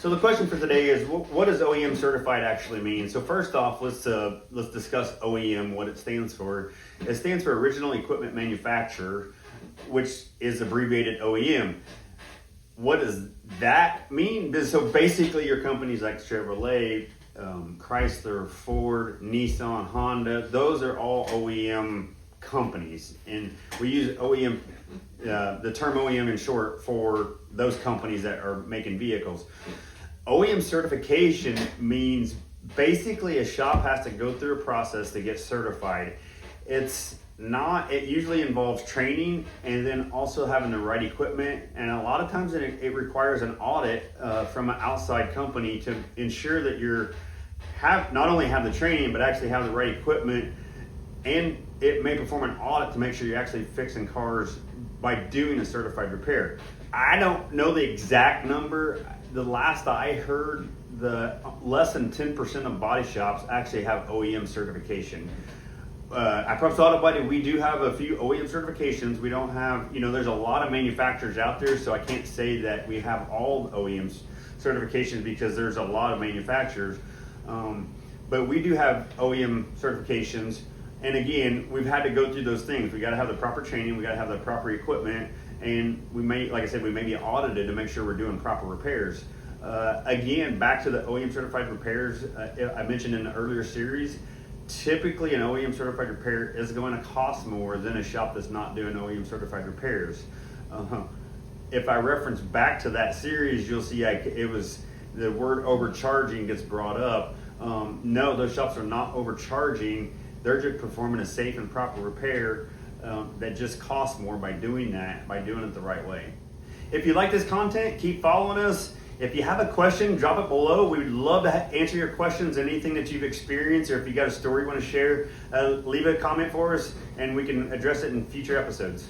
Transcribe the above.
So the question for today is, what does OEM certified actually mean? So first off, let's discuss OEM, what it stands for. It stands for Original Equipment Manufacturer, which is abbreviated OEM. What does that mean? So basically your companies like Chevrolet, Chrysler, Ford, Nissan, Honda, those are all OEM companies. And we use OEM, the term OEM in short, for those companies that are making vehicles. OEM certification means basically a shop has to go through a process to get certified. It usually involves training and then also having the right equipment, and a lot of times it requires an audit from an outside company to ensure that not only have the training but actually have the right equipment, and it may perform an audit to make sure you're actually fixing cars by doing a certified repair. I don't know the exact number. The last I heard, the less than 10% of body shops actually have OEM certification. At Preps Auto Body, we do have a few OEM certifications. We don't have, there's a lot of manufacturers out there, so I can't say that we have all OEM certifications because there's a lot of manufacturers. But we do have OEM certifications. And again, we've had to go through those things. We got to have the proper training, we got to have the proper equipment, and we may be audited to make sure we're doing proper repairs. Again, back to the OEM certified repairs, I mentioned in the earlier series, typically an OEM certified repair is going to cost more than a shop that's not doing OEM certified repairs. If I reference back to that series, you'll see it was the word overcharging gets brought up. No, those shops are not overcharging. They're just performing a safe and proper repair that just costs more by doing it the right way. If you like this content, keep following us. If you have a question, drop it below. We would love to answer your questions, anything that you've experienced, or if you got a story you want to share, leave a comment for us and we can address it in future episodes.